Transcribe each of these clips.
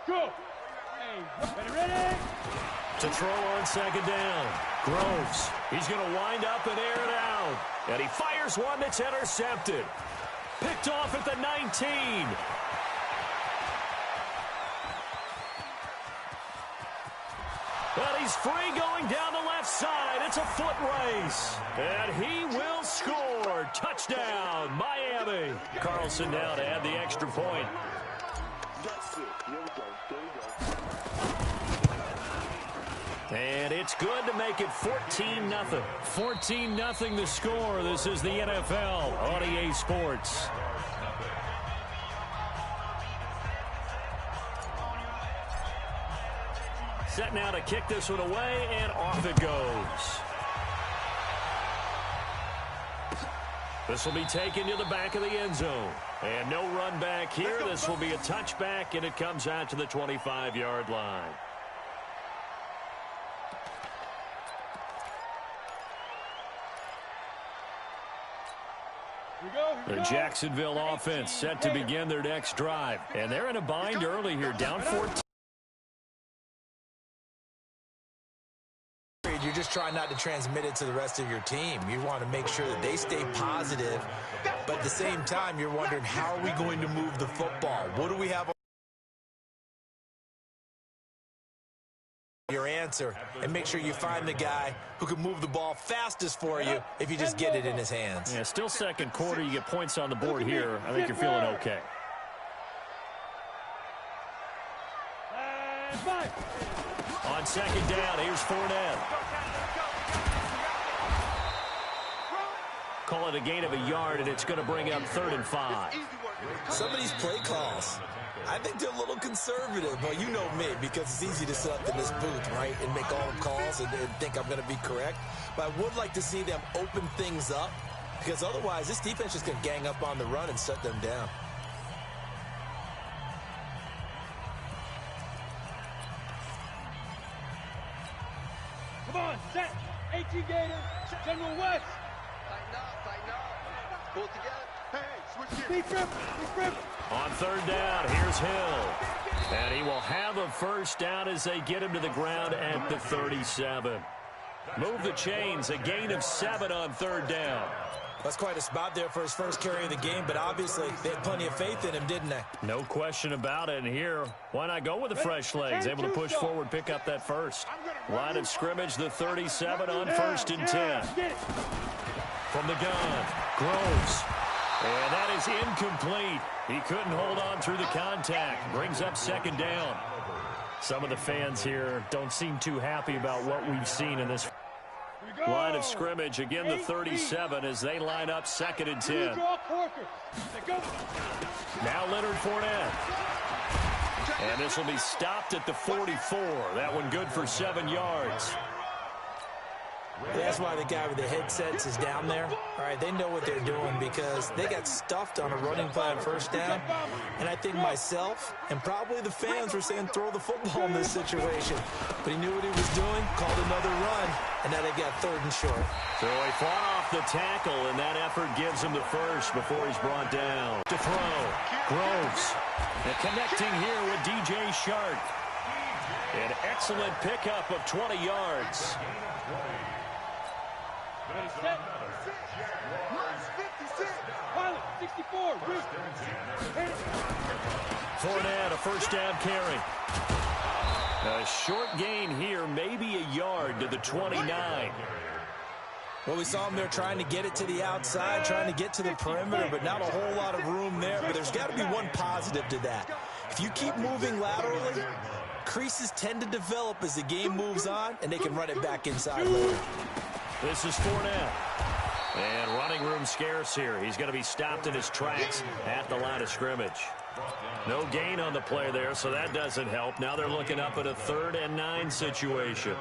Go. Ready. To throw on second down. Groves. He's going to wind up and air it out. And he fires one that's intercepted. Picked off at the 19. But he's free going down the left side. It's a foot race. And he will score. Touchdown, Miami. Carlson now to add the extra point. And it's good to make it 14-0. 14-0 the score. This is the NFL on EA Sports. Set now to kick this one away, and off it goes. This will be taken to the back of the end zone. And no run back here. This will be a touchback, and it comes out to the 25-yard line. The Jacksonville offense set to begin their next drive. And they're in a bind early here, down 14. You're just trying not to transmit it to the rest of your team. You want to make sure that they stay positive, but at the same time, you're wondering, how are we going to move the football? What do we have on your answer? And make sure you find the guy who can move the ball fastest for you if you just get it in his hands. Yeah, still second quarter. You get points on the board here. I think you're feeling okay. On second down, here's Fournette. Call it a gain of a yard, and it's going to bring up 3rd and 5. Some of these play calls, I think they're a little conservative. Well, you know me, because it's easy to sit up in this booth, right, and make all the calls and think I'm going to be correct. But I would like to see them open things up, because otherwise this defense is going to gang up on the run and shut them down. Come on, set. 18 Gator, General West. Tighten up. Pull together. Hey, switch Deep grip. On 3rd down, here's Hill. And he will have a first down as they get him to the ground at the 37. Move the chains, a gain of 7 on 3rd down. That's quite a spot there for his first carry of the game, but obviously they had plenty of faith in him, didn't they? No question about it. And here, why not go with the fresh legs? Able to push forward, pick up that first. Line of scrimmage, the 37 on 1st and 10. From the gun, Groves. And that is incomplete. He couldn't hold on through the contact. Brings up 2nd down. Some of the fans here don't seem too happy about what we've seen in this line of scrimmage. Again, the 37 as they line up 2nd and 10. Now Leonard Fournette. And this will be stopped at the 44. That one good for 7 yards. That's why the guy with the headsets is down there. All right, they know what they're doing because they got stuffed on a running play on 1st down. And I think myself and probably the fans were saying throw the football in this situation. But he knew what he was doing, called another run, and now they got 3rd and short. So he fought off the tackle, and that effort gives him the first before he's brought down. To throw, Groves. And connecting here with DJ Shark. An excellent pickup of 20 yards. Set. 64. Fournette, a first down carry. A short gain here, maybe a yard to the 29. Well, we saw him there trying to get it to the outside, trying to get to the perimeter, but not a whole lot of room there. But there's got to be one positive to that. If you keep moving laterally, creases tend to develop as the game moves on, and they can run it back inside later. This is Fournette. And running room scarce here. He's going to be stopped in his tracks at the line of scrimmage. No gain on the play there, so that doesn't help. Now they're looking up at a 3rd and 9 situation.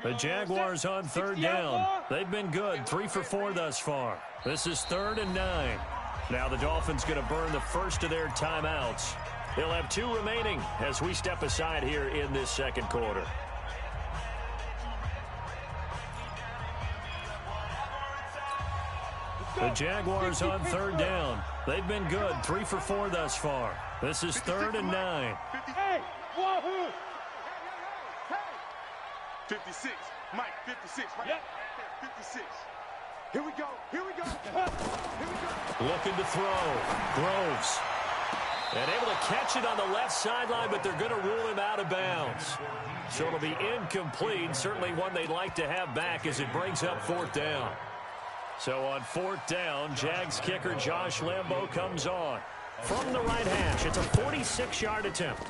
The Jaguars on 3rd down. They've been good, 3 for 4 thus far. This is 3rd and 9. Now the Dolphins going to burn the first of their timeouts. They'll have 2 remaining as we step aside here in this second quarter. The Jaguars on 3rd down. They've been good, 3 for 4 thus far. This is 3rd and 9. Hey, Wahoo! 56, Mike, 56, right? Yep. 56. Here we go, here we go, here we go. Looking to throw. Groves. And able to catch it on the left sideline, but they're going to rule him out of bounds. So it'll be incomplete. Certainly one they'd like to have back as it brings up 4th down. So on 4th down, Jags kicker Josh Lambo comes on. From the right hash, it's a 46-yard attempt.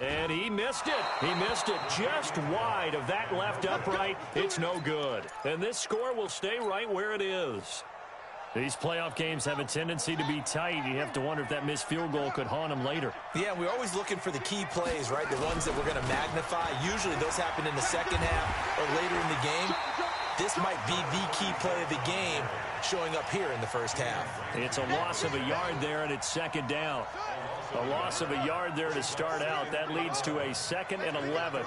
And he missed it. He missed it just wide of that left upright. It's no good. And this score will stay right where it is. These playoff games have a tendency to be tight. You have to wonder if that missed field goal could haunt them later. Yeah, we're always looking for the key plays, right? The ones that we're going to magnify. Usually those happen in the second half or later in the game. This might be the key play of the game showing up here in the first half. It's a loss of a yard there, and it's 2nd down. A loss of a yard there to start out. That leads to a 2nd and 11.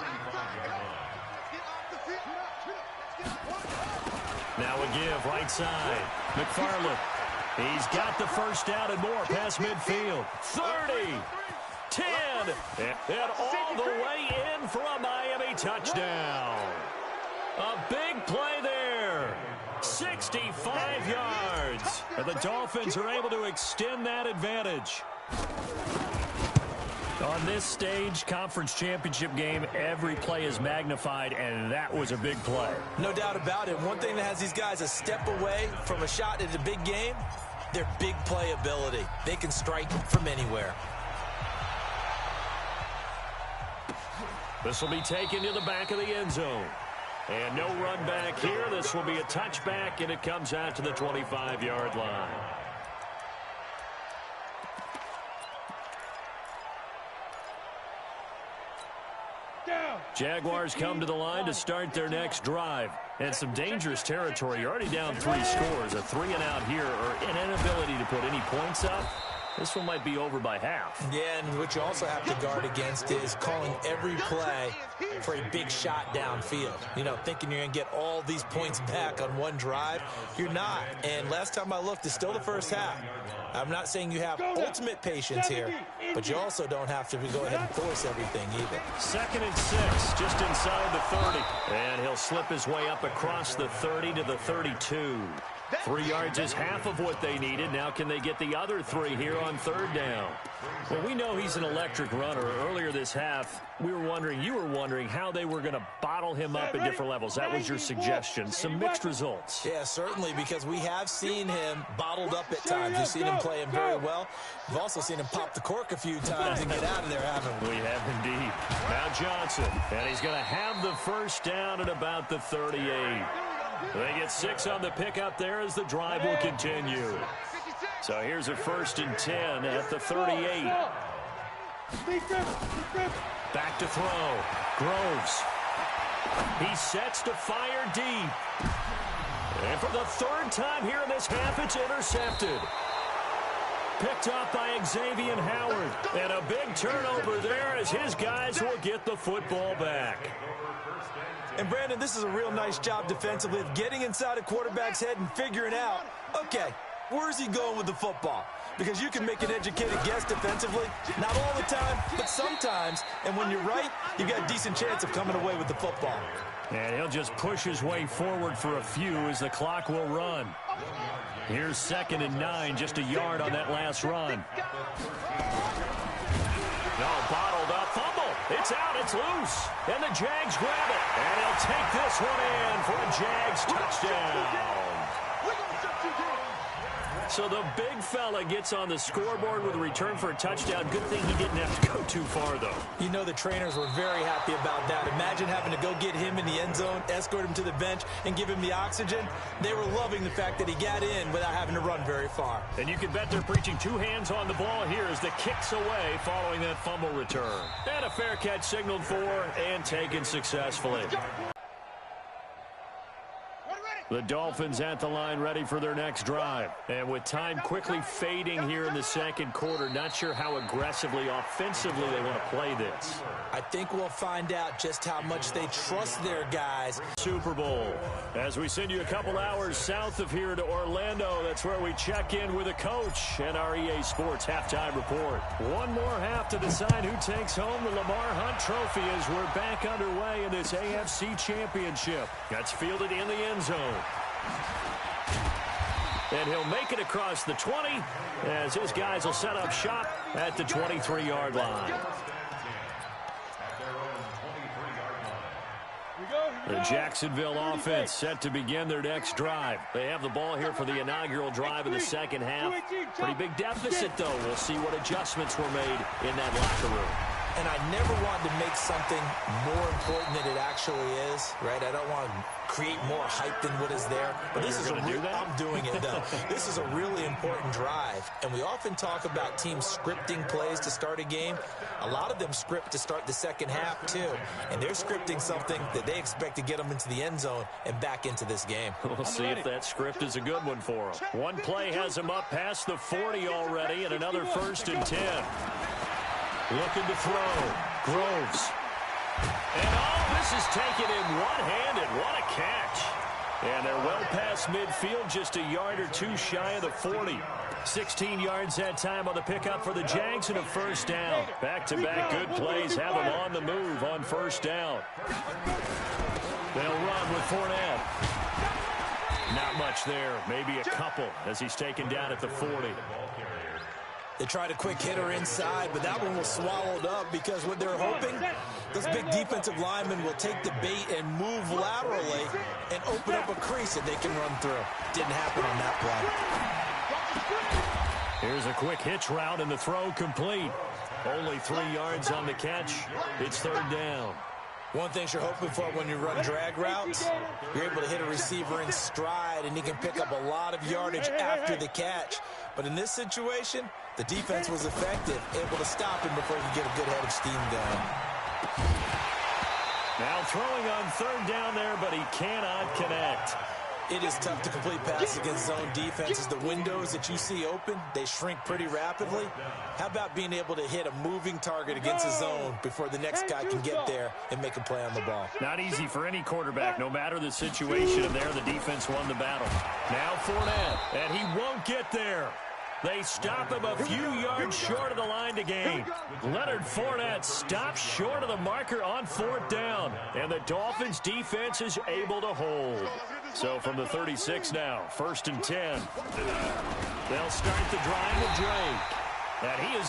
Now a give, right side. McFarland. He's got the first down and more past midfield. 30, 10, and all the way in for a Miami touchdown. A big play there. 65 yards. And the Dolphins are able to extend that advantage. On this stage, conference championship game, every play is magnified, and that was a big play. No doubt about it. One thing that has these guys a step away from a shot at a big game, their big play ability. They can strike from anywhere. This will be taken to the back of the end zone. And no run back here. This will be a touchback, and it comes out to the 25-yard line. Jaguars come to the line to start their next drive. And some dangerous territory. You're already down 3 scores. A 3-and-out here, or an inability to put any points up. This one might be over by half. Yeah, and what you also have to guard against is calling every play for a big shot downfield. You know, thinking you're going to get all these points back on one drive. You're not. And last time I looked, it's still the first half. I'm not saying you have ultimate patience here, but you also don't have to go ahead and force everything either. 2nd and 6, just inside the 30. And he'll slip his way up across the 30 to the 32. 3 yards is half of what they needed. Now can they get the other 3 here on 3rd down? Well, we know he's an electric runner. Earlier this half, you were wondering how they were going to bottle him up at different levels. That was your suggestion. Some mixed results. Yeah, certainly, because we have seen him bottled up at times. We've seen him play him very well. We've also seen him pop the cork a few times and get out of there, haven't we? We have indeed. Now Johnson, and he's going to have the first down at about the 38. They get 6 on the pickup there as the drive will continue. So here's a 1st and 10 at the 38. Back to throw. Groves. He sets to fire deep. And for the 3rd time here in this half, it's intercepted. Picked up by Xavier Howard. And a big turnover there as his guys will get the football back. And, Brandon, this is a real nice job defensively of getting inside a quarterback's head and figuring out, okay, where's he going with the football? Because you can make an educated guess defensively, not all the time, but sometimes. And when you're right, you've got a decent chance of coming away with the football. And he'll just push his way forward for a few as the clock will run. Here's 2nd and 9, just a yard on that last run. No, bottled up, fumble. It's out, it's loose. And the Jags grab it. And he'll take this one in for a Jags touchdown. So the big fella gets on the scoreboard with a return for a touchdown. Good thing he didn't have to go too far, though. You know the trainers were very happy about that. Imagine having to go get him in the end zone, escort him to the bench, and give him the oxygen. They were loving the fact that he got in without having to run very far. And you can bet they're preaching 2 hands on the ball here as the kick's away following that fumble return. And a fair catch signaled for and taken successfully. The Dolphins at the line ready for their next drive. And with time quickly fading here in the second quarter, not sure how aggressively, offensively they want to play this. I think we'll find out just how much they trust their guys. Super Bowl. As we send you a couple hours south of here to Orlando, that's where we check in with a coach and our EA Sports halftime report. One more half to decide who takes home the Lamar Hunt Trophy as we're back underway in this AFC Championship. That's fielded in the end zone. And he'll make it across the 20 as his guys will set up shop at the 23-yard line. The Jacksonville offense set to begin their next drive. They have the ball here for the inaugural drive in the second half. Pretty big deficit, though. We'll see what adjustments were made in that locker room. And I never wanted to make something more important than it actually is, right? I don't want to create more hype than what is there. But this is I'm doing it, though. This is a really important drive. And we often talk about teams scripting plays to start a game. A lot of them script to start the second half, too. And they're scripting something that they expect to get them into the end zone and back into this game. We'll see if that script is a good one for them. One play has them up past the 40 already, and another 1st and 10. Looking to throw. Groves. And this is taken in one-handed. What a catch. And they're well past midfield, just a yard or two shy of the 40. 16 yards that time on the pickup for the Jags and a 1st down. Back-to-back good plays have them on the move on 1st down. They'll run with Fournette. Not much there. Maybe a couple as he's taken down at the 40. They tried a quick hitter inside, but that one was swallowed up because what they're hoping, those big defensive linemen will take the bait and move laterally and open up a crease that they can run through. Didn't happen on that play. Here's a quick hitch route and the throw complete. Only 3 yards on the catch. It's 3rd down. One thing you're hoping for when you run drag routes, you're able to hit a receiver in stride and he can pick up a lot of yardage after the catch. But in this situation, the defense was effective, able to stop him before he could get a good head of steam going. Now throwing on 3rd down there, but he cannot connect. It is tough to complete passes against zone defenses. The windows that you see open, they shrink pretty rapidly. How about being able to hit a moving target against a zone before the next guy can get there and make a play on the ball? Not easy for any quarterback, no matter the situation. And there, the defense won the battle. Now Fournette, and he won't get there. They stop him a few yards short of the line to gain. Leonard Fournette stops short of the marker on 4th down. And the Dolphins defense is able to hold. So from the 36 now, 1st and 10. They'll start the drive with Drake. And he is